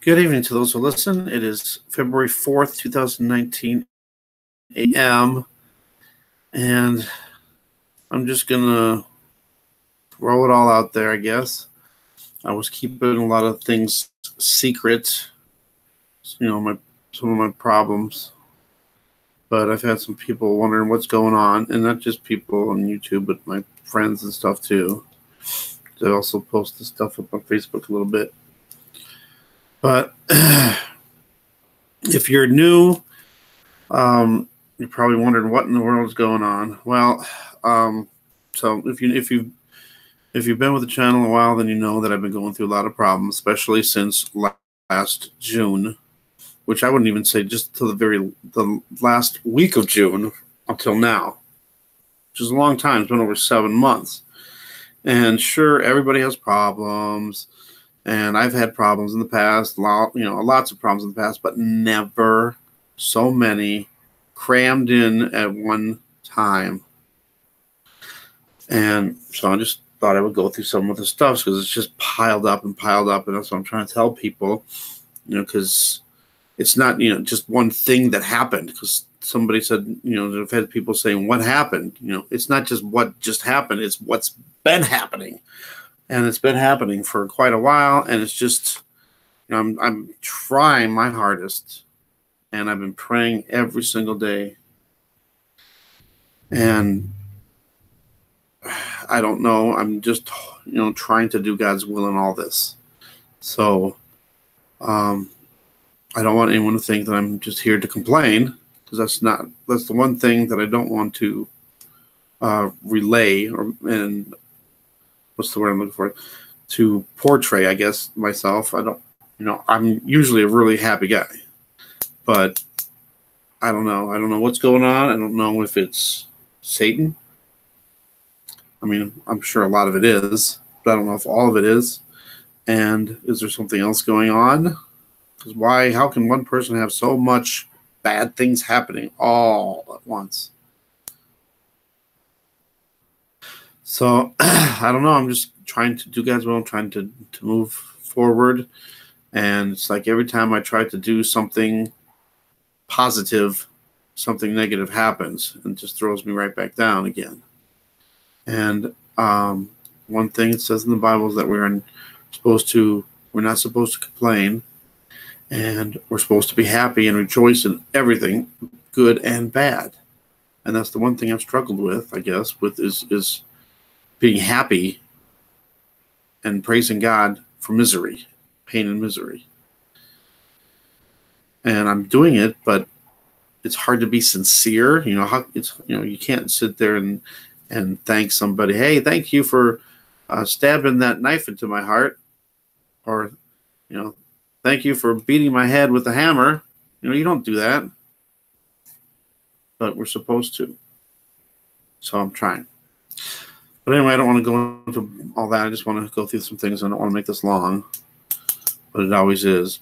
Good evening to those who listen. It is February 4th, 2019 a.m. And I'm just going to throw it all out there, I guess. I was keeping a lot of things secret, some of my problems. But I've had some people wondering what's going on, and not just people on YouTube, but my friends and stuff too. They also post this stuff up on Facebook a little bit. But if you're new, you're probably wondering what in the world is going on. Well, so if you've been with the channel a while, then you know that I've been going through a lot of problems, especially since last June, which I wouldn't even say just till the last week of June until now, which is a long time. It's been over 7 months. And sure, everybody has problems, and I've had problems in the past, lots of problems in the past, but never so many crammed in at one time. And so I just thought I would go through some of the stuff because it's just piled up, and that's what I'm trying to tell people, because it's not, just one thing that happened. Because somebody said, I've had people saying, what happened? It's not just what just happened, it's what's been happening. And it's been happening for quite a while, and it's just, I'm trying my hardest, and I've been praying every single day. And I don't know, I'm just, trying to do God's will in all this. So, I don't want anyone to think that I'm just here to complain, because that's the one thing that I don't want to relay, and what's the word I'm looking for? To portray, I guess, myself. I'm usually a really happy guy, but I don't know. I don't know what's going on. I don't know if it's Satan. I mean, I'm sure a lot of it is, but I don't know if all of it is. And is there something else going on? Because how can one person have so much bad things happening all at once? So, I don't know. I'm just trying to do God's will. I'm trying to move forward. And it's like every time I try to do something positive, something negative happens and just throws me right back down again. And one thing it says in the Bible is that we're not supposed to complain, and we're supposed to be happy and rejoice in everything, good and bad. And that's the one thing I've struggled with, I guess, is being happy and praising God for misery, pain and misery. And I'm doing it, but it's hard to be sincere. You can't sit there and thank somebody. Hey, thank you for stabbing that knife into my heart, or thank you for beating my head with a hammer. You don't do that, but we're supposed to. So I'm trying. But anyway, I don't want to go into all that. I just want to go through some things. I don't want to make this long, but it always is.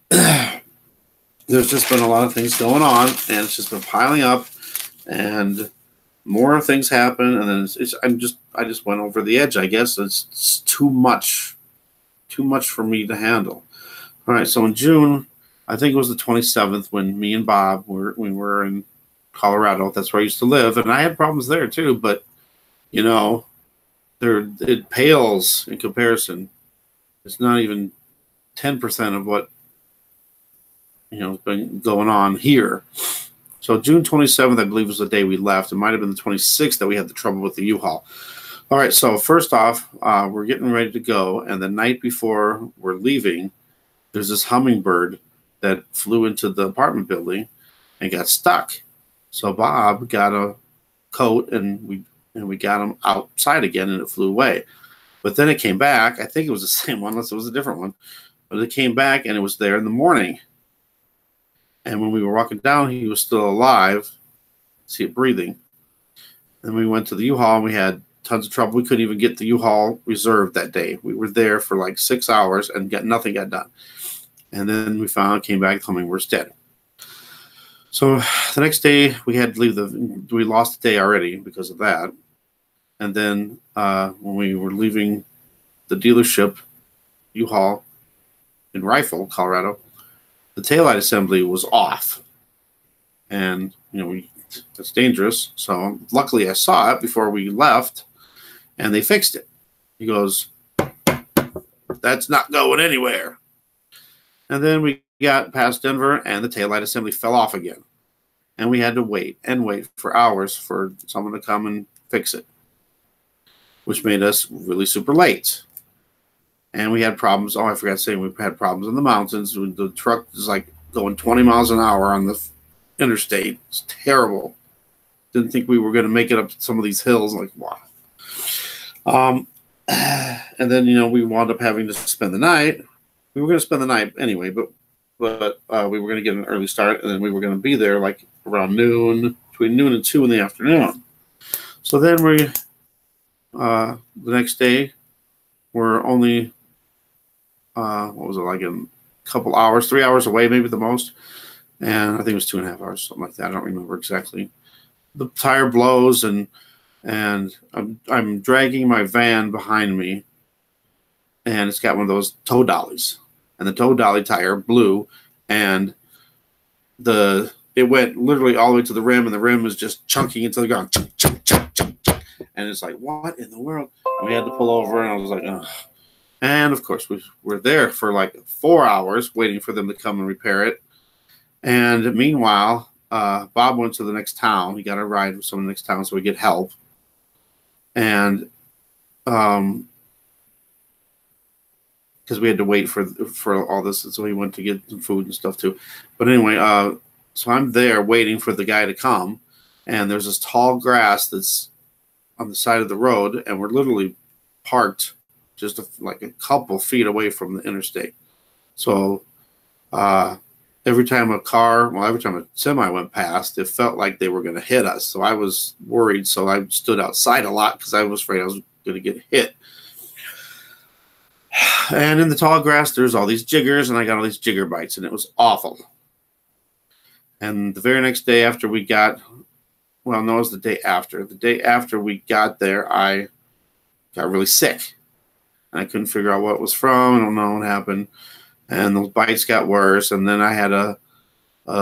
There's just been a lot of things going on, and it's just been piling up, and more things happen, and then I just went over the edge, I guess. It's too much for me to handle. All right, so in June, I think it was the 27th, when me and Bob we were in Colorado. That's where I used to live, and I had problems there too, but it pales in comparison. It's not even 10% of what has been going on here. So June 27th, I believe, was the day we left. It might have been the 26th that we had the trouble with the U-Haul. All right, so first off, we're getting ready to go, and the night before we're leaving, there's this hummingbird that flew into the apartment building and got stuck. So Bob got a coat, and we got him outside again, and it flew away. But then it came back. I think it was the same one, unless it was a different one. But it came back, and it was there in the morning. And when we were walking down, he was still alive. See it breathing. Then we went to the U-Haul, and we had tons of trouble. We couldn't even get the U-Haul reserved that day. We were there for like 6 hours, and nothing got done. And then we came back, told me we're dead. So the next day, we had to leave. We lost the day already because of that. And then when we were leaving the dealership, U-Haul, in Rifle, Colorado, the taillight assembly was off. And, that's dangerous. So luckily I saw it before we left, and they fixed it. He goes, that's not going anywhere. And then we got past Denver, and the taillight assembly fell off again. And we had to wait and wait for hours for someone to come and fix it, which made us really super late. And we had problems. Oh, I forgot to say, we had problems in the mountains. The truck is like going 20 miles an hour on the interstate. It's terrible. Didn't think we were going to make it up some of these hills. Like, wow. And then, we wound up having to spend the night. We were going to spend the night anyway, but we were going to get an early start, and then we were going to be there like around noon, between noon and 2 in the afternoon. So then the next day, we're only, what was it, like a couple hours, 3 hours away, maybe the most. And I think it was 2.5 hours, something like that. I don't remember exactly. The tire blows, and I'm dragging my van behind me, and it's got one of those tow dollies, and the tow dolly tire blew, and it went literally all the way to the rim, and the rim was just chunking into the ground, chunk, chunk, chunk, chunk, chunk. And it's like, what in the world? And we had to pull over, and I was like, ugh. And of course, we were there for like 4 hours waiting for them to come and repair it. And meanwhile, Bob went to the next town. He got a ride with someone next town so we get help. And because we had to wait for all this, and so he went to get some food and stuff too. But anyway, so I'm there waiting for the guy to come, and there's this tall grass that's on the side of the road, and we're literally parked just like a couple feet away from the interstate. So every time a semi went past, it felt like they were going to hit us. So I was worried. So I stood outside a lot because I was afraid I was going to get hit. And in the tall grass, there's all these jiggers, and I got all these jigger bites, and it was awful. And the very next day after we got, well, no, it was the day after. The day after we got there, I got really sick. And I couldn't figure out what it was from. I don't know what happened. And those bites got worse. And then I had a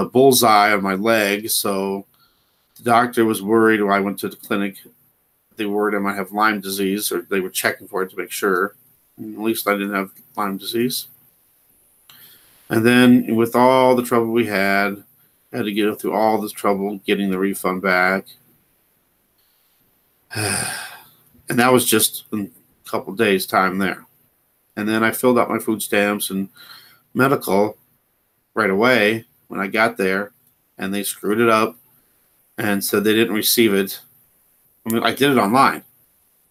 bullseye on my leg. So the doctor was worried when I went to the clinic. They were worried I might have Lyme disease, or they were checking for it to make sure. And at least I didn't have Lyme disease. And then with all the trouble we had to get through all this trouble getting the refund back. And that was just in a couple of days' time there. And then I filled out my food stamps and medical right away when I got there, and they screwed it up and said they didn't receive it. I mean, I did it online.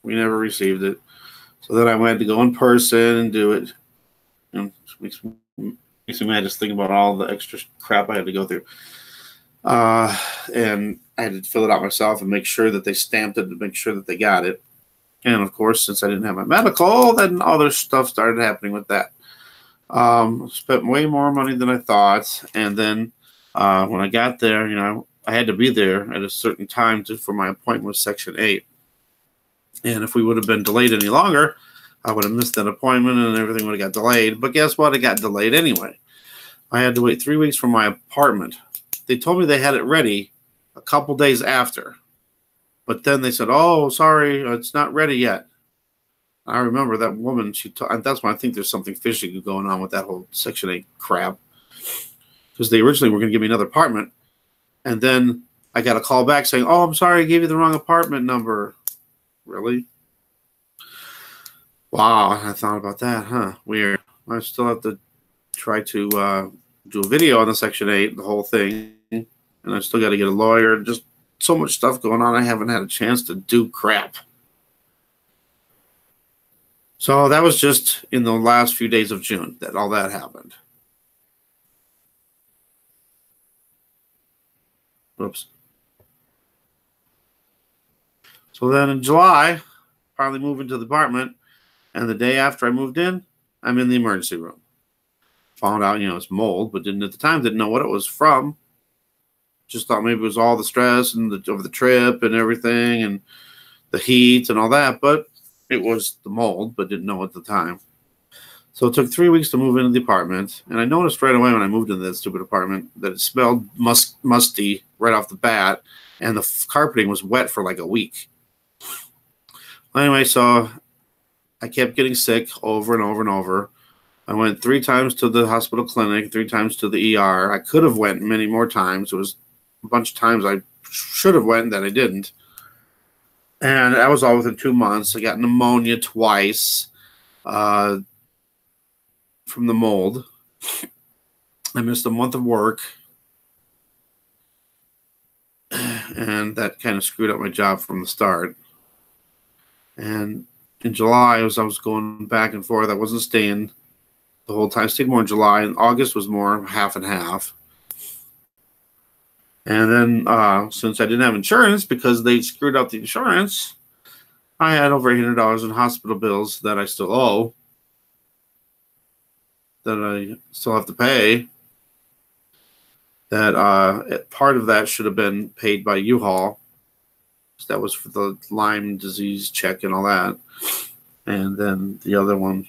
We never received it. So then I went to go in person and do it. And it makes me mad just thinking about all the extra crap I had to go through. And I had to fill it out myself and make sure that they stamped it to make sure that they got it. And of course, since I didn't have my medical, then other stuff started happening with that. Spent way more money than I thought. And then when I got there, I had to be there at a certain time for my appointment with Section 8. And if we would have been delayed any longer, I would have missed that appointment and everything would have got delayed. But guess what? It got delayed anyway. I had to wait 3 weeks for my apartment. They told me they had it ready a couple days after. But then they said, oh, sorry, it's not ready yet. I remember that woman, that's why I think there's something fishy going on with that whole Section 8 crap. Because they originally were going to give me another apartment. And then I got a call back saying, oh, I'm sorry, I gave you the wrong apartment number. Really? Wow, I thought about that, huh? Weird. I still have to try to do a video on the Section 8, the whole thing. And I still got to get a lawyer. Just so much stuff going on. I haven't had a chance to do crap. So that was just in the last few days of June that all that happened. Whoops. So then in July, finally moved into the apartment, and the day after I moved in, I'm in the emergency room. Found out, it's mold, but at the time didn't know what it was from. Just thought maybe it was all the stress and over the trip and everything and the heat and all that, but it was the mold, but didn't know at the time. So it took 3 weeks to move into the apartment, and I noticed right away when I moved into that stupid apartment that it smelled musty right off the bat, and the carpeting was wet for like a week. Anyway, so I kept getting sick over and over and over. I went 3 times to the hospital clinic, 3 times to the ER. I could have went many more times. It was a bunch of times I should have went that I didn't. And that was all within 2 months. I got pneumonia twice from the mold. I missed a month of work. And that kind of screwed up my job from the start. And in July, as I was going back and forth, I wasn't staying the whole time. I stayed more in July, and August was more half and half. And then since I didn't have insurance because they screwed up the insurance, I had over $800 in hospital bills that I still owe, that I still have to pay. That part of that should have been paid by U-Haul. That was for the Lyme disease check and all that. And then the other one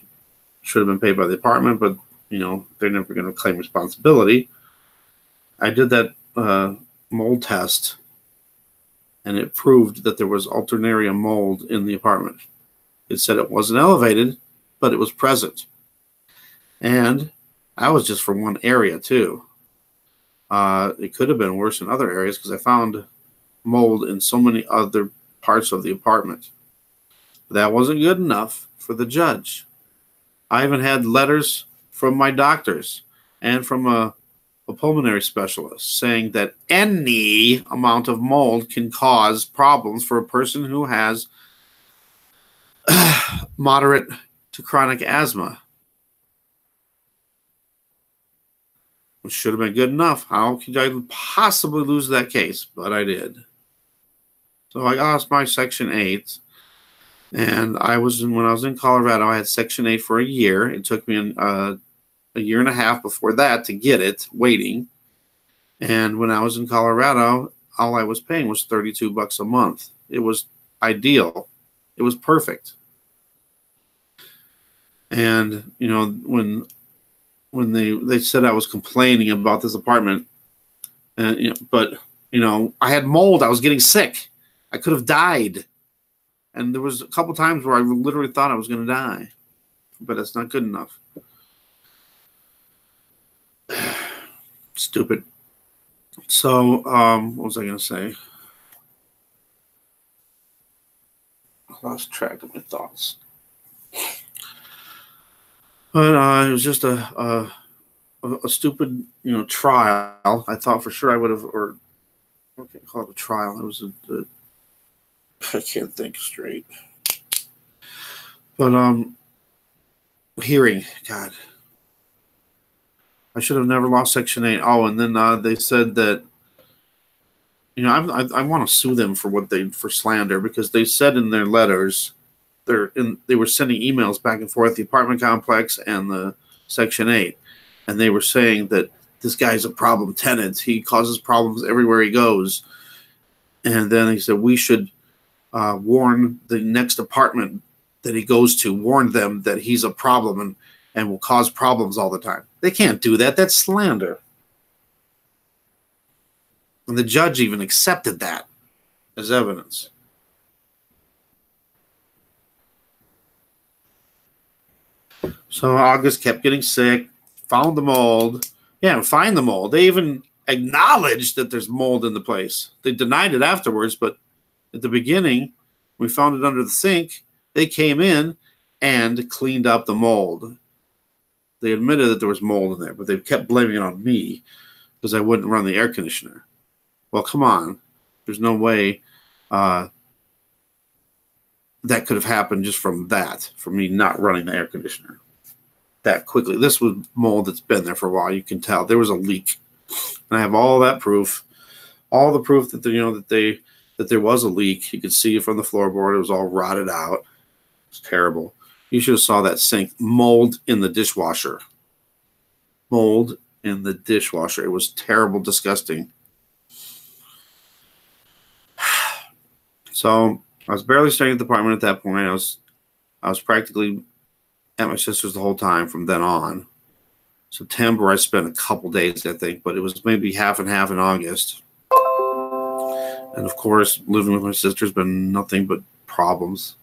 should have been paid by the apartment, but, you know, they're never going to claim responsibility. I did that mold test, and it proved that there was Alternaria mold in the apartment. It said it wasn't elevated, but it was present. And I was just from one area, too. It could have been worse in other areas because I found mold in so many other parts of the apartment. That wasn't good enough for the judge. I even had letters from my doctors and from a pulmonary specialist saying that any amount of mold can cause problems for a person who has moderate to chronic asthma. Which should have been good enough. How could I possibly lose that case? But I did. So I lost my Section 8. And when I was in Colorado, I had Section 8 for a year. It took me a year and a half before that to get it, waiting. And when I was in Colorado, all I was paying was $32 a month. It was ideal. It was perfect. And, you know, when they said I was complaining about this apartment, and I had mold. I was getting sick. I could have died. And there was a couple times where I literally thought I was going to die. But that's not good enough. Stupid. So, what was I going to say? I lost track of my thoughts. But it was just a stupid, trial. I thought for sure I would have, or I can't call it a trial. It was I can't think straight. But hearing, God, I should have never lost Section 8. Oh, and then they said that, I want to sue them for slander, because they said in their letters, they were sending emails back and forth, the apartment complex and the Section 8, and they were saying that this guy's a problem tenant. He causes problems everywhere he goes. And then they said we should warn the next apartment that he goes to, warn them that he's a problem and will cause problems all the time. They can't do that. That's slander. And the judge even accepted that as evidence. So August kept getting sick, found the mold. Yeah, find the mold. They even acknowledged that there's mold in the place. They denied it afterwards, but at the beginning, we found it under the sink. They came in and cleaned up the mold. They admitted that there was mold in there, but they kept blaming it on me because I wouldn't run the air conditioner. Well, come on. There's no way that could have happened just from me not running the air conditioner that quickly. This was mold that's been there for a while. You can tell there was a leak, and I have all that proof, all the proof that that there was a leak. You could see it from the floorboard. It was all rotted out. It's terrible. You should have saw that sink. Mold in the dishwasher. Mold in the dishwasher. It was terrible, disgusting. So I was barely staying at the apartment at that point. I was practically at my sister's the whole time from then on. September, I spent a couple days, I think, but it was maybe half and half in August. And of course, living with my sister's been nothing but problems,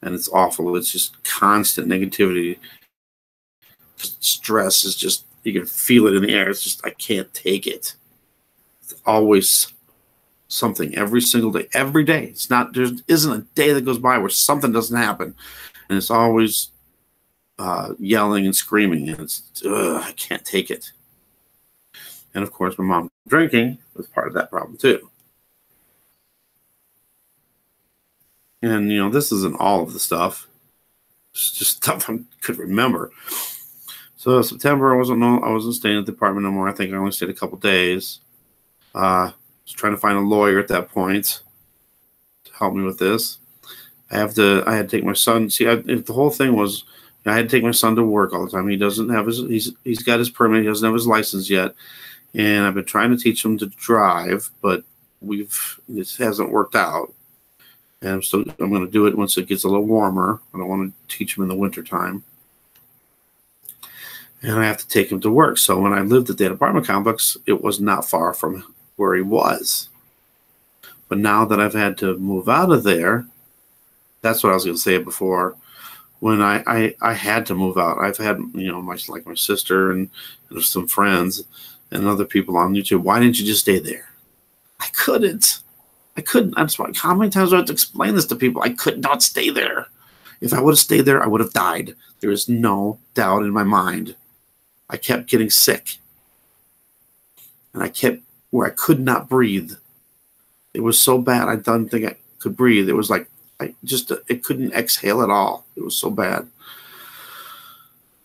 and it's awful. It's just constant negativity. Stress is just, you can feel it in the air. It's just, I can't take it. It's always something every single day, every day. It's not, there isn't a day that goes by where something doesn't happen, and it's always yelling and screaming, and it's, I can't take it. And of course, my mom drinking was part of that problem too. And you know, this isn't all of the stuff. It's just stuff I could remember. So September, I wasn't staying at the apartment no more. I think I only stayed a couple days. I was trying to find a lawyer at that point to help me with this. I had to take my son. See, the whole thing was, I had to take my son to work all the time. He doesn't have he's got his permit. He doesn't have his license yet. And I've been trying to teach him to drive, but this hasn't worked out. And I'm going to do it once it gets a little warmer. I don't want to teach him in the wintertime. And I have to take him to work. So when I lived at that apartment complex, it was not far from where he was. But now that I've had to move out of there, that's what I was going to say before. When I had to move out, I've had, you know, my sister and some friends and other people on YouTube. Why didn't you just stay there? I couldn't. I'm sorry. How many times do I have to explain this to people? I could not stay there. If I would have stayed there, I would have died. There is no doubt in my mind. I kept getting sick. And I kept where I could not breathe. It was so bad. I didn't think I could breathe. It was like, it couldn't exhale at all. It was so bad.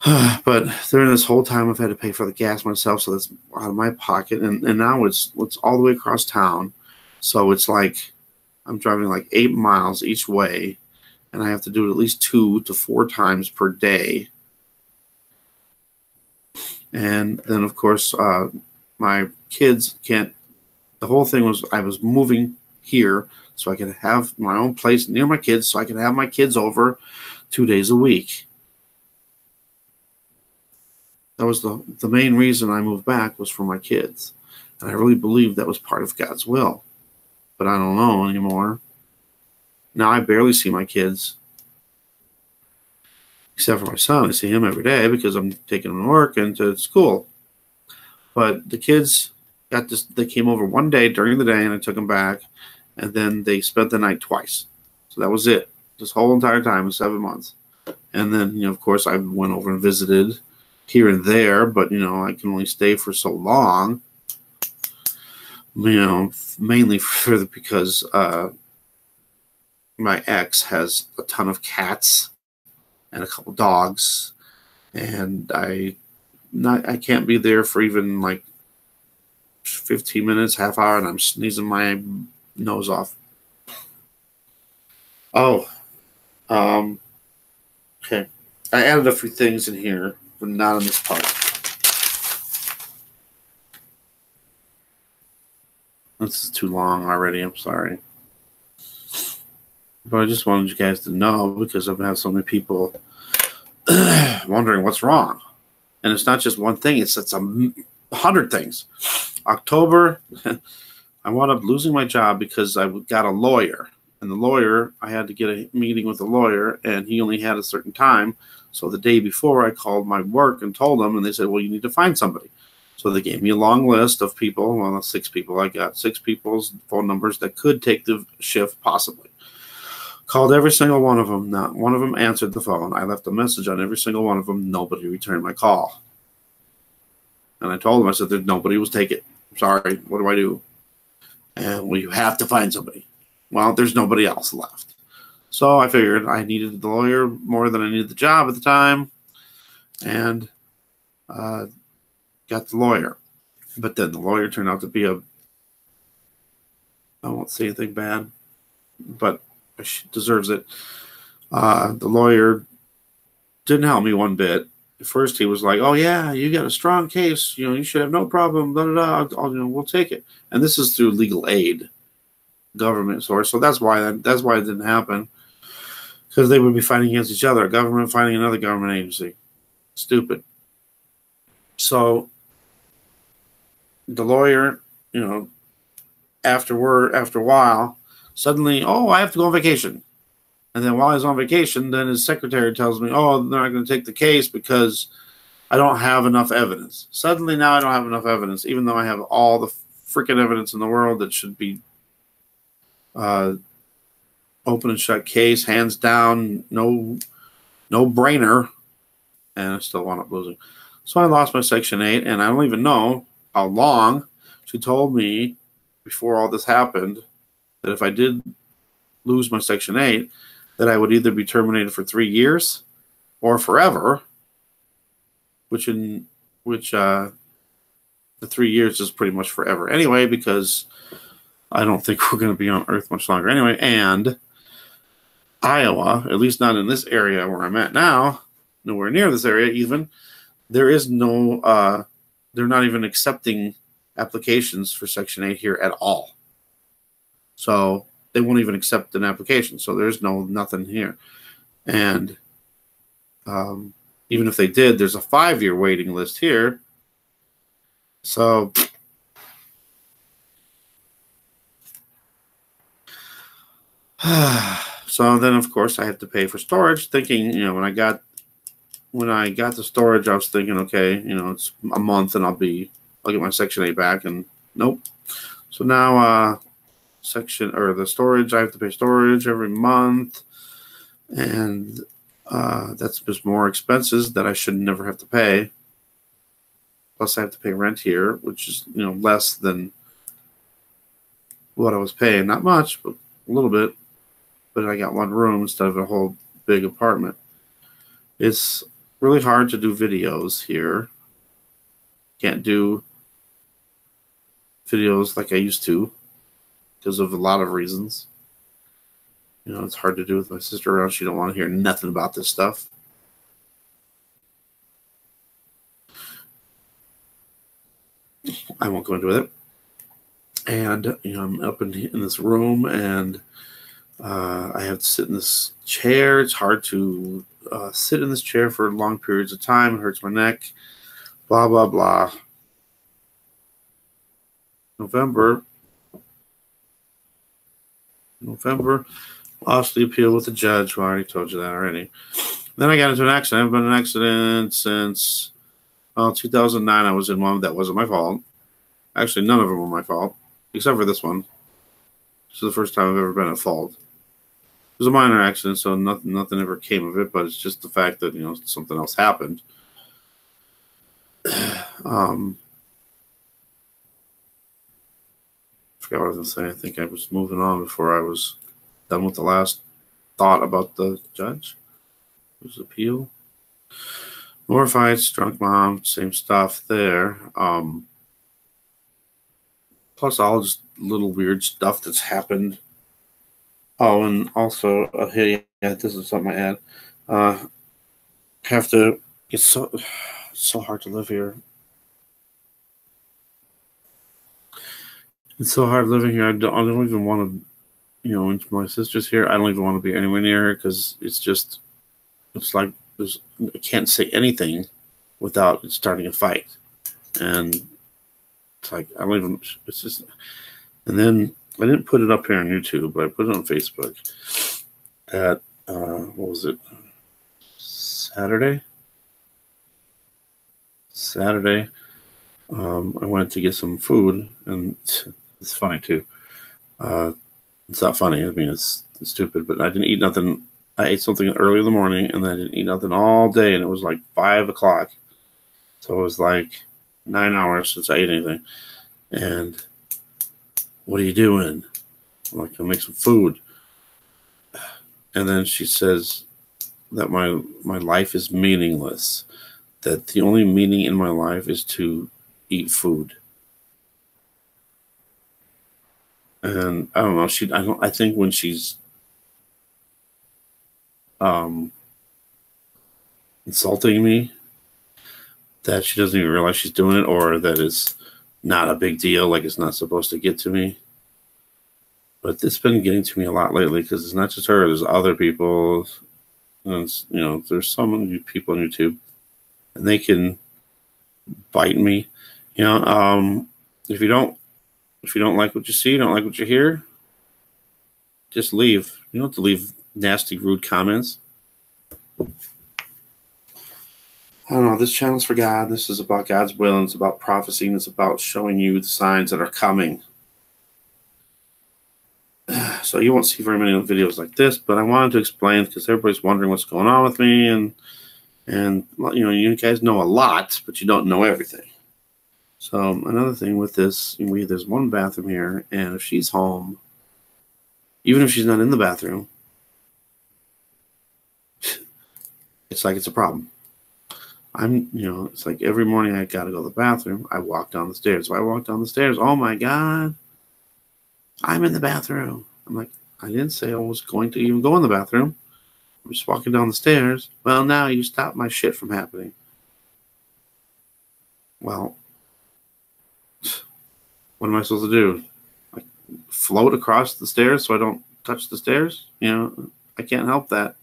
But during this whole time, I've had to pay for the gas myself, so that's out of my pocket. And now it's all the way across town. So it's like I'm driving like 8 miles each way, and I have to do it at least 2 to 4 times per day. And then, of course, my kids can't. The whole thing was I was moving here so I could have my own place near my kids, so I could have my kids over 2 days a week. That was the main reason I moved back, was for my kids. And I really believed that was part of God's will. But I don't know anymore. Now I barely see my kids. Except for my son. I see him every day because I'm taking him to work and to school. But the kids they came over one day during the day, and I took them back. And then they spent the night twice. So that was it. This whole entire time was 7 months. And then, you know, of course, I went over and visited here and there. But, you know, I can only stay for so long. You know, mainly because my ex has a ton of cats and a couple dogs, and I can't be there for even like 15 minutes, half hour, and I'm sneezing my nose off. Oh, okay. I added a few things in here, but not in this part. This is too long already. I'm sorry. But I just wanted you guys to know, because I've had so many people wondering what's wrong. And it's not just one thing. It's 100 things. October, I wound up losing my job because I got a lawyer. And the lawyer, I had to get a meeting with the lawyer, and he only had a certain time. So the day before, I called my work and told them, and they said, well, you need to find somebody. So they gave me a long list of people. Well, 6 people. I got 6 people's phone numbers that could take the shift, possibly. Called every single one of them. Not one of them answered the phone. I left a message on every single one of them. Nobody returned my call. And I told them, I said, there's nobody will take it. I'm sorry. What do I do? And well, you have to find somebody. Well, there's nobody else left. So I figured I needed the lawyer more than I needed the job at the time. And got the lawyer. But then the lawyer turned out to be I won't say anything bad, but she deserves it. The lawyer didn't help me one bit. At first he was like, oh yeah, you got a strong case, you know, you should have no problem, blah, blah, blah. You know, we'll take it. And this is through legal aid, government source. So that's why it didn't happen. because they would be fighting against each other. A government fighting another government agency. Stupid. So the lawyer, after a while, suddenly, oh, I have to go on vacation. And then while he's on vacation, then his secretary tells me, oh, they're not going to take the case because I don't have enough evidence. Suddenly now I don't have enough evidence, even though I have all the freaking evidence in the world that should be open and shut case, hands down, no brainer. And I still wound up losing. So I lost my Section 8, and I don't even know how long. She told me before all this happened that if I did lose my Section 8, that I would either be terminated for 3 years or forever, which the 3 years is pretty much forever anyway, because I don't think we're going to be on Earth much longer anyway. And Iowa, at least not in this area where I'm at now, nowhere near this area even, there is no, they're not even accepting applications for Section 8 here at all. So they won't even accept an application. So there's nothing here. And even if they did, there's a 5-year waiting list here. So so then of course I have to pay for storage, thinking, when I got the storage, I was thinking, okay, it's a month and I'll get my Section 8 back, and nope. So now the storage, I have to pay storage every month, and that's just more expenses that I should never have to pay. Plus I have to pay rent here, which is less than what I was paying. Not much, but a little bit. But I got one room instead of a whole big apartment. It's really hard to do videos here. Can't do videos like I used to because of a lot of reasons. It's hard to do with my sister around. She don't want to hear nothing about this stuff. I won't go into it. And I'm up in this room, and I have to sit in this chair. It's hard to sit in this chair for long periods of time. It hurts my neck. Blah, blah, blah. November, lost the appeal with the judge. Well, I already told you that already. Then I got into an accident. I've been in an accident since 2009. I was in one that wasn't my fault. Actually, none of them were my fault, except for this one. This is the first time I've ever been at fault. It was a minor accident, so nothing ever came of it, but it's just the fact that, something else happened. Forgot what I was going to say. I think I was moving on before I was done with the last thought about the judge. His appeal. More fights, drunk mom, same stuff there. Plus all just little weird stuff that's happened. Oh, and also, hey, yeah, this is something I add. It's so hard to live here. It's so hard living here. I don't even want to, my sister's here. I don't even want to be anywhere near her because it's like I can't say anything without starting a fight. And it's like, it's just, and then I didn't put it up here on YouTube, but I put it on Facebook at, what was it? Saturday. I went to get some food, and it's funny too. It's not funny. I mean, it's stupid, but I didn't eat nothing. I ate something early in the morning, and then I didn't eat nothing all day, and it was like 5 o'clock. So it was like 9 hours since I ate anything. And what are you doing? I'm like, I'll make some food. And then she says that my life is meaningless. That the only meaning in my life is to eat food. And I don't know. I think when she's insulting me, that she doesn't even realize she's doing it, or that it's not a big deal, like it's not supposed to get to me. But it's been getting to me a lot lately because it's not just her. There's other people. And there's some people on YouTube, and they can bite me. If you don't like what you see, don't like what you hear, just leave. You don't have to leave nasty, rude comments. I don't know. This channel's for God. This is about God's will, and it's about prophecy, and it's about showing you the signs that are coming. So you won't see very many videos like this, but I wanted to explain because everybody's wondering what's going on with me, and you guys know a lot, but you don't know everything. So another thing with this, there's one bathroom here, and if she's home, even if she's not in the bathroom, it's like it's a problem. It's like every morning I gotta go to the bathroom. I walk down the stairs. So I walk down the stairs. Oh my God, I'm in the bathroom. I'm like, I didn't say I was going to even go in the bathroom. I'm just walking down the stairs. Well, now you stop my shit from happening. Well, what am I supposed to do? Like, float across the stairs so I don't touch the stairs? I can't help that.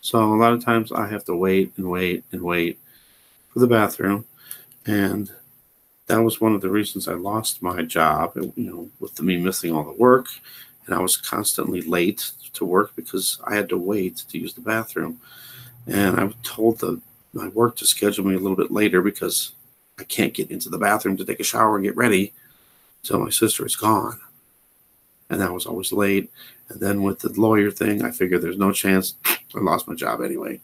So a lot of times I have to wait and wait and wait for the bathroom. And that was one of the reasons I lost my job, with me missing all the work. And I was constantly late to work because I had to wait to use the bathroom. And I told my work to schedule me a little bit later because I can't get into the bathroom to take a shower and get ready until my sister is gone. And I was always late. And then with the lawyer thing, I figured there's no chance. I lost my job anyway.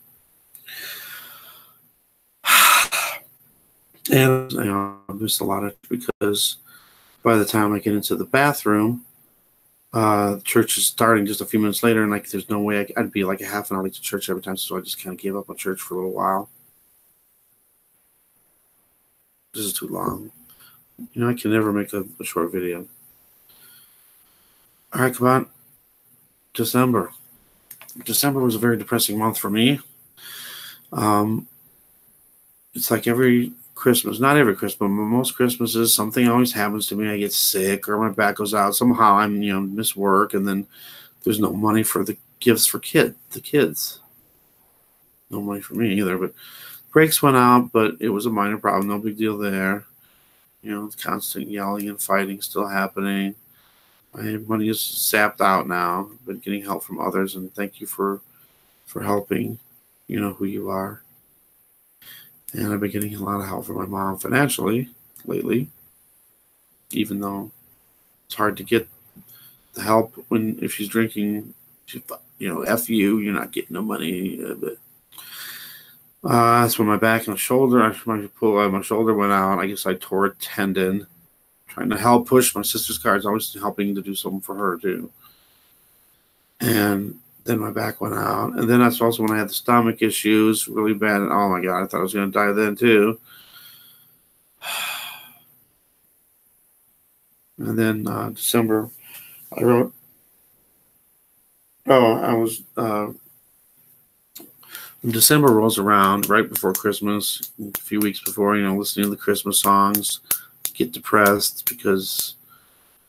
And I missed a lot of it because by the time I get into the bathroom, church is starting just a few minutes later, and there's no way I'd be like a half an hour late to church every time, so I just kind of gave up on church for a little while. This is too long. I can never make a short video. All right, come on. December. December was a very depressing month for me. It's like every Christmas, not every Christmas, but most Christmases, something always happens to me. I get sick or my back goes out. Somehow I'm, miss work, and then there's no money for the gifts for the kids. No money for me either, but brakes went out, but it was a minor problem. No big deal there. Constant yelling and fighting still happening. My money is sapped out now. I've been getting help from others, and thank you for helping. You know who you are. And I've been getting a lot of help from my mom financially lately, even though it's hard to get the help if she's drinking. F you, you're not getting no money. But that's when my back and my shoulder, my shoulder went out. I guess I tore a tendon. Trying to help push my sister's car. I was helping to do something for her too. And then my back went out. And then that's also when I had the stomach issues really bad. And oh my God, I thought I was going to die then too. And then December, I wrote, when December rolls around right before Christmas, a few weeks before, listening to the Christmas songs, get depressed because,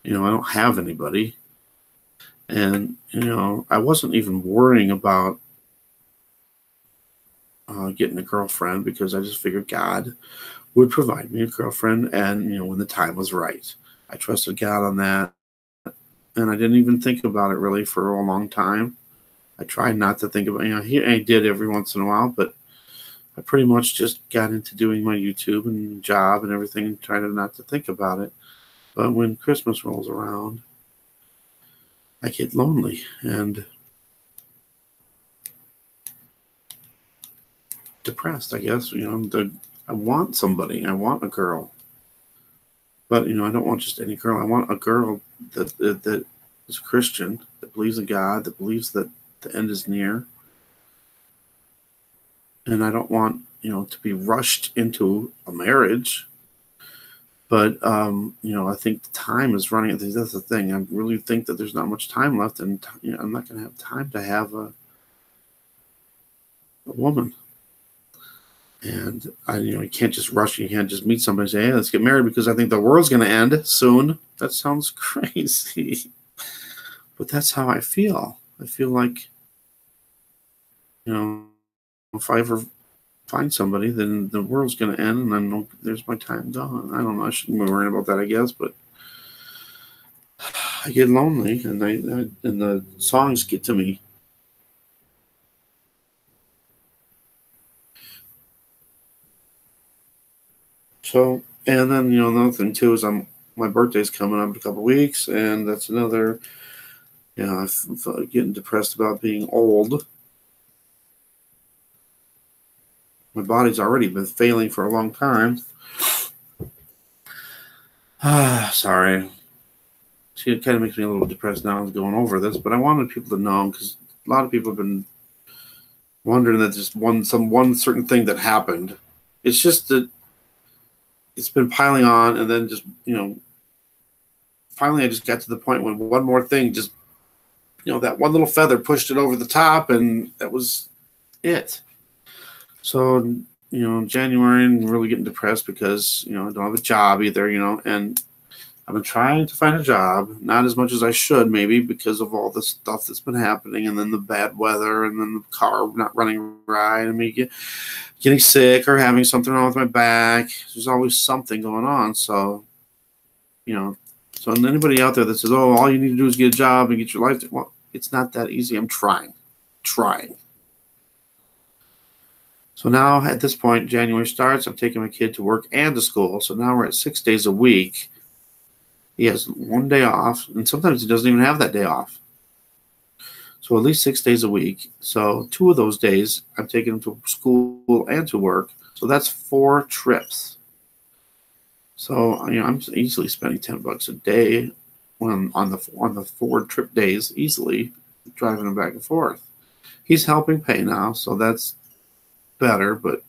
I don't have anybody. And, I wasn't even worrying about getting a girlfriend because I just figured God would provide me a girlfriend. And, when the time was right, I trusted God on that. And I didn't even think about it really for a long time. I tried not to think about, I did every once in a while, but I pretty much just got into doing my YouTube and job and everything and tried not to think about it. But when Christmas rolls around, I get lonely and depressed, I guess. I want somebody. I want a girl. But, I don't want just any girl. I want a girl that is a Christian, that believes in God, that believes that the end is near. And I don't want, to be rushed into a marriage. But, I think the time is running. That's the thing. I really think that there's not much time left. And, I'm not going to have time to have a woman. And, you can't just rush. You can't just meet somebody and say, hey, let's get married because I think the world's going to end soon. That sounds crazy. But that's how I feel. I feel like, if I ever find somebody, then the world's going to end, and there's my time gone. I don't know. I shouldn't be worrying about that, I guess, but I get lonely, and and the songs get to me. So, and then another thing too is my birthday's coming up in a couple of weeks, and that's another. I'm getting depressed about being old. My body's already been failing for a long time. Sorry. See, it kind of makes me a little depressed now going over this, but I wanted people to know, because a lot of people have been wondering that just one certain thing that happened. It's just that it's been piling on, and then just finally I just got to the point when one more thing just that one little feather pushed it over the top, and that was it. So January, I'm really getting depressed because I don't have a job either, and I've been trying to find a job, not as much as I should, maybe, because of all the stuff that's been happening, and then the bad weather, and then the car not running right, and me getting sick or having something wrong with my back. There's always something going on. So, so anybody out there that says, "Oh, all you need to do is get a job and get your life," well, it's not that easy. I'm trying. So now at this point, January starts. I'm taking my kid to work and to school. So now we're at 6 days a week. He has one day off, and sometimes he doesn't even have that day off. So at least 6 days a week. So 2 of those days, I'm taking him to school and to work. So that's 4 trips. So I'm easily spending $10 a day when on the 4 trip days, easily driving him back and forth. He's helping pay now, so that's better. But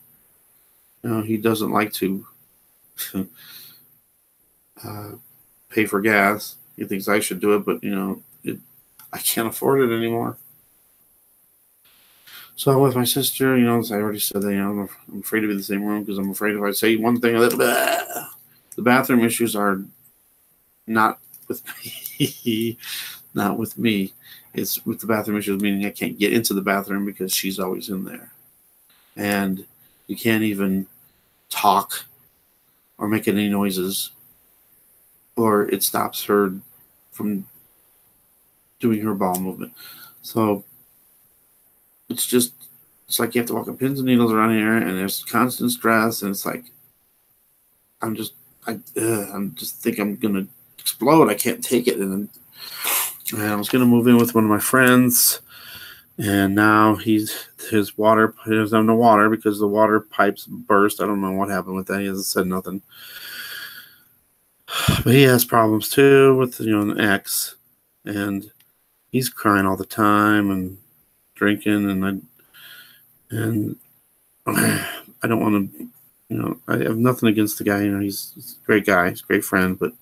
he doesn't like to pay for gas. He thinks I should do it, but I can't afford it anymore. So I'm with my sister, as I already said, I'm afraid to be in the same room because I'm afraid if I say one thing, the bathroom issues are not with me. Not with me. It's with the bathroom issues, meaning I can't get into the bathroom because she's always in there. And you can't even talk or make any noises, or it stops her from doing her bowel movement. So it's like you have to walk on pins and needles around here, and there's constant stress, and it's like I'm just think I'm gonna explode. I can't take it, and I was gonna move in with one of my friends, and now his water, he doesn't have no water because the water pipes burst. I don't know what happened with that. He hasn't said nothing, but he has problems too with an ex, and he's crying all the time and drinking, and I don't want to, I have nothing against the guy. He's a great guy, he's a great friend, but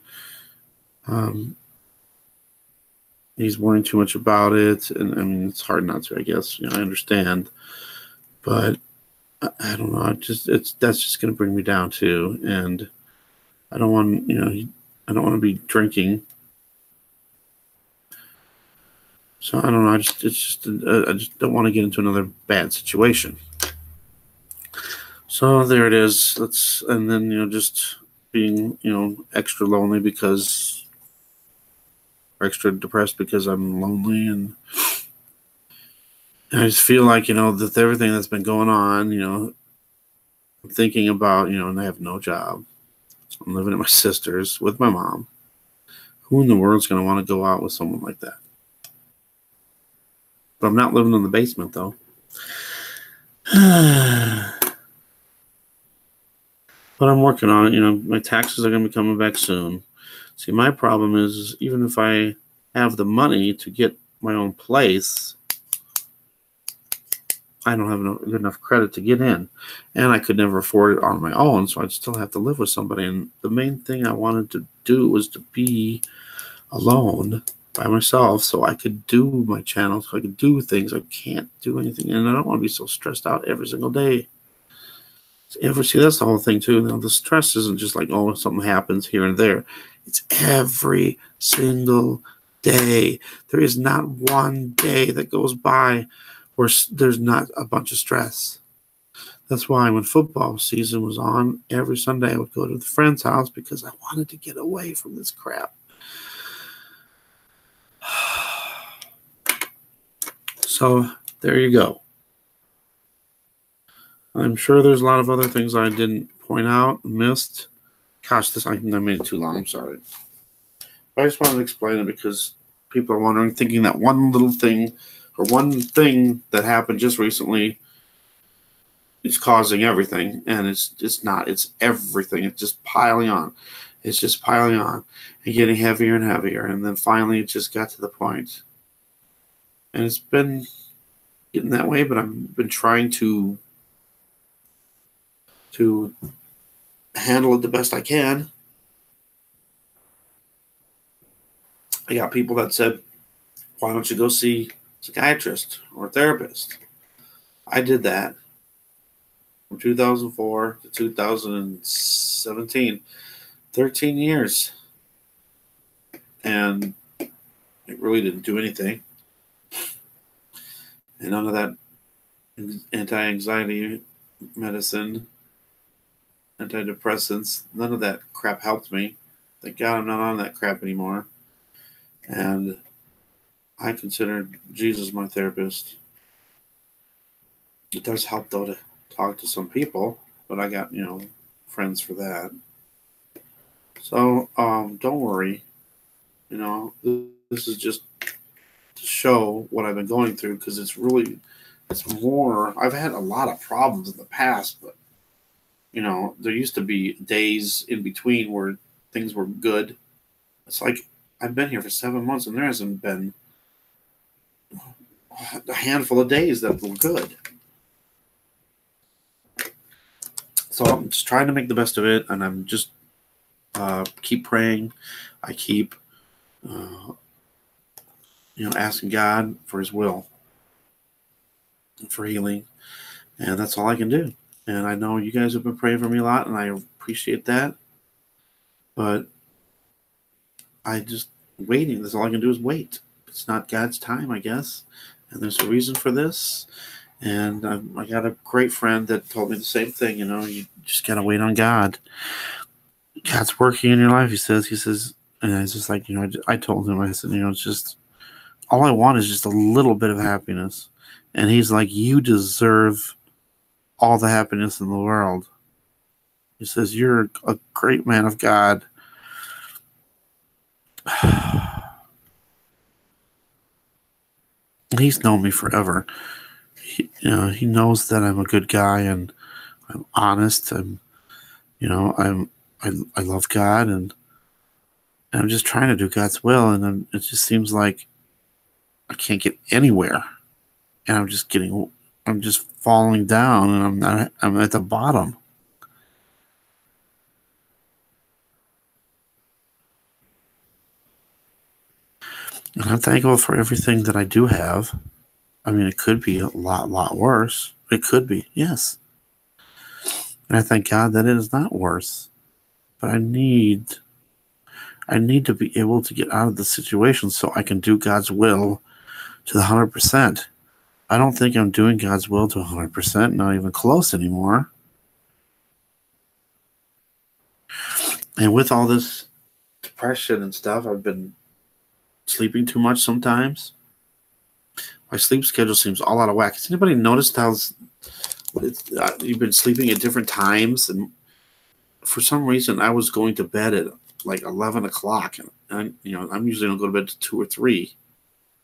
he's worrying too much about it, and I mean it's hard not to. I guess I understand, but I don't know. That's just going to bring me down too, and I don't want I don't want to be drinking. So I don't know. I just don't want to get into another bad situation. So there it is. And then just being extra lonely or extra depressed because I'm lonely, and I just feel like that everything that's been going on, I'm thinking about and I have no job. I'm living at my sister's with my mom. Who in the world's going to want to go out with someone like that? But I'm not living in the basement, though. But I'm working on it. My taxes are going to be coming back soon. See, my problem is even if I have the money to get my own place, I don't have good enough credit to get in. And I could never afford it on my own, so I'd still have to live with somebody. And the main thing I wanted to do was to be alone by myself so I could do my channel, so I could do things. I can't do anything, and I don't want to be so stressed out every single day. See, that's the whole thing too. The stress isn't just like, oh, something happens here and there. It's every single day. There is not one day that goes by where there's not a bunch of stress. That's why when football season was on, every Sunday I would go to the friend's house because I wanted to get away from this crap. So there you go. I'm sure there's a lot of other things I didn't point out, missed. Gosh, I made it too long. I'm sorry. But I just wanted to explain it because people are wondering, thinking that one little thing or one thing that happened just recently is causing everything, and it's not. It's everything. It's just piling on. It's just piling on and getting heavier and heavier, and then finally it just got to the point. And it's been getting that way, but I've been trying to handle it the best I can. I got people that said, why don't you go see a psychiatrist or a therapist? I did that from 2004 to 2017, 13 years. And it really didn't do anything. And none of that anti-anxiety medicine, antidepressants, none of that crap helped me. Thank God I'm not on that crap anymore. And I consider Jesus my therapist. It does help, though, to talk to some people, but I got, friends for that. So, don't worry. This is just to show what I've been going through, because it's more. I've had a lot of problems in the past, but there used to be days in between where things were good. It's like I've been here for 7 months and there hasn't been a handful of days that were good. So I'm just trying to make the best of it, and I'm just keep praying. I keep asking God for His will and for healing, and that's all I can do. And I know you guys have been praying for me a lot, and I appreciate that. But I just waiting. That's all I can do is wait. It's not God's time, I guess. And there's a reason for this. And I got a great friend that told me the same thing. You just got to wait on God. God's working in your life, he says. And it's just like, I told him, I said, it's just, all I want is just a little bit of happiness. And he's like, you deserve all the happiness in the world. He says, you're a great man of God. He's known me forever. He knows that I'm a good guy and I'm honest. I love God, and I'm just trying to do God's will. And it just seems like I can't get anywhere, and I'm just falling down, and I'm at the bottom. And I'm thankful for everything that I do have. I mean, it could be a lot worse. It could be, yes. And I thank God that it is not worse. But I need to be able to get out of the situation so I can do God's will to the 100%. I don't think I'm doing God's will to 100%, not even close anymore. And with all this depression and stuff, I've been sleeping too much sometimes. My sleep schedule seems all out of whack. Has anybody noticed how you've been sleeping at different times? And for some reason, I was going to bed at like 11 o'clock. And I'm usually going to go to bed at 2 or 3.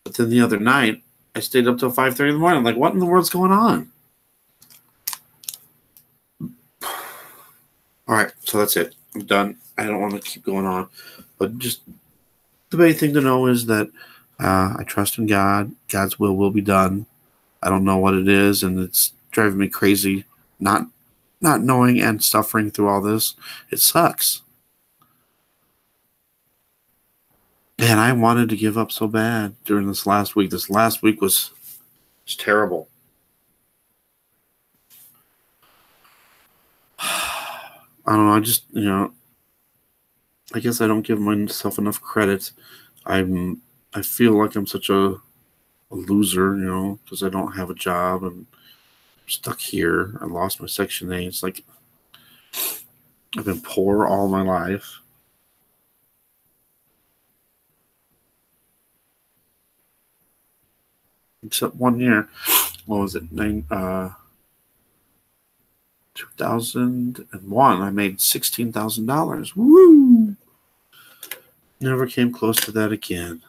But then the other night, I stayed up till 5:30 in the morning. I'm like, what in the world's going on? All right, so that's it. I'm done. I don't want to keep going on. But just the main thing to know is that I trust in God. God's will be done. I don't know what it is, and it's driving me crazy not knowing and suffering through all this. It sucks. And I wanted to give up so bad during this last week. This last week was terrible. I don't know. I just, I guess I don't give myself enough credit. I'm I feel like I'm such a loser, because I don't have a job and I'm stuck here. I lost my Section 8. It's like I've been poor all my life. Except one year. What was it? 2001. I made $16,000. Woo! Never came close to that again.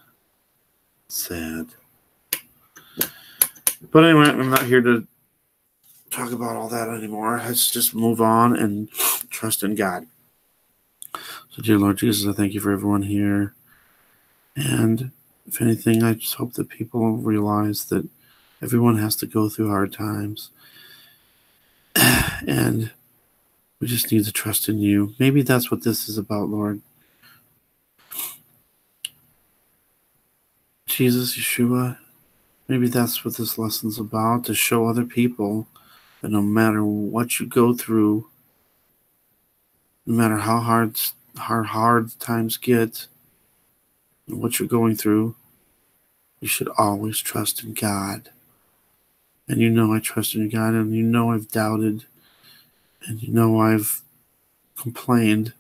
Sad. But anyway, I'm not here to talk about all that anymore. Let's just move on and trust in God. So, dear Lord Jesus, I thank you for everyone here. And if anything, I just hope that people realize that everyone has to go through hard times. And we just need to trust in you. Maybe that's what this is about, Lord. Jesus, Yeshua, maybe that's what this lesson's about, to show other people that no matter what you go through, no matter how hard times get, and what you're going through, you should always trust in God. And I trust in God, and I've doubted, and I've complained.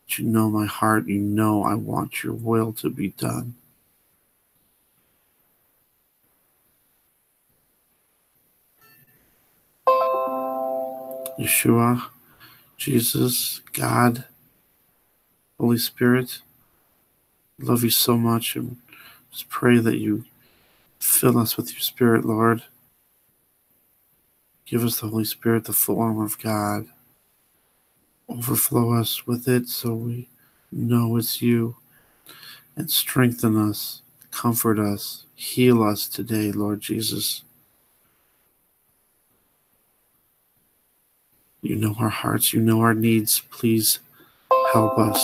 But my heart, I want your will to be done. Yeshua, Jesus, God, Holy Spirit, I love you so much, and just pray that you fill us with your Spirit, Lord. Give us the Holy Spirit, the full armor of God. Overflow us with it so we know it's you, and strengthen us, comfort us, heal us today, Lord Jesus. You know our hearts, you know our needs. Please help us.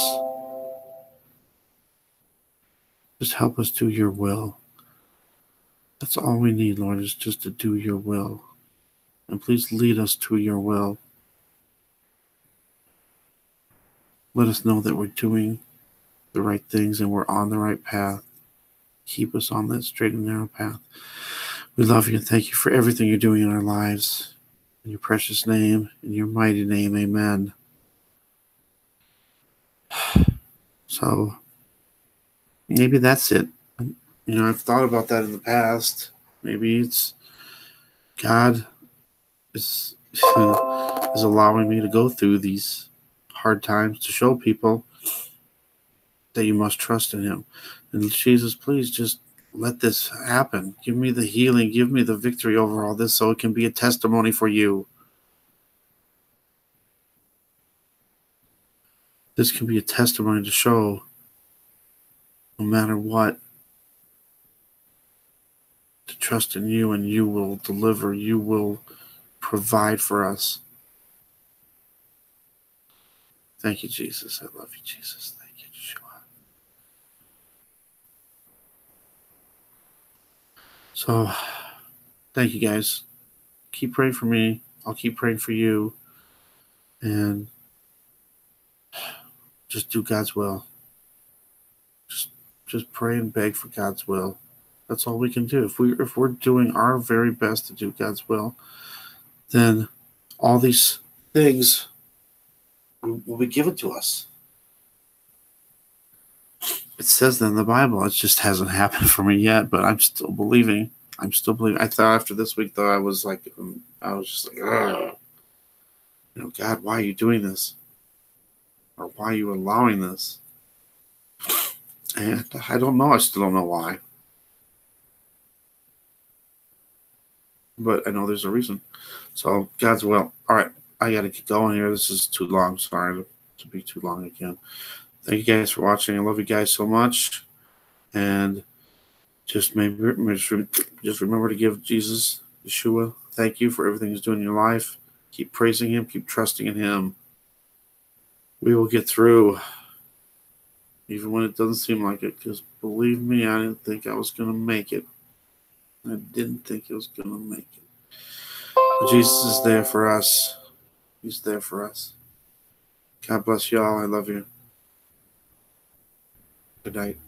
Just help us do your will. That's all we need, Lord, is just to do your will. And please lead us to your will. Let us know that we're doing the right things and we're on the right path. Keep us on that straight and narrow path. We love you and thank you for everything you're doing in our lives. In your precious name, in your mighty name, amen. So, maybe that's it. I've thought about that in the past. Maybe it's God is allowing me to go through these hard times to show people that you must trust in him. And Jesus, please just let this happen. Give me the healing. Give me the victory over all this so it can be a testimony for you. This can be a testimony to show, no matter what, to trust in you, and you will deliver. You will provide for us. Thank you, Jesus. I love you, Jesus. Thank you, Yeshua. So, thank you, guys. Keep praying for me. I'll keep praying for you. And just do God's will. Just pray and beg for God's will. That's all we can do. If we're doing our very best to do God's will, then all these things will be given to us. It says that in the Bible. It just hasn't happened for me yet, but I'm still believing. I thought after this week, though, I was just like, ugh. God, why are you doing this? Or why are you allowing this? And I don't know. I still don't know why. But I know there's a reason. So, God's will. All right. I got to get going here. This is too long. Sorry to be too long again. Thank you guys for watching. I love you guys so much. And just remember to give Jesus, Yeshua, thank you for everything he's doing in your life. Keep praising him. Keep trusting in him. We will get through, even when it doesn't seem like it, because believe me, I didn't think I was going to make it. I didn't think I was going to make it. But Jesus is there for us. He's there for us. God bless you all. I love you. Good night.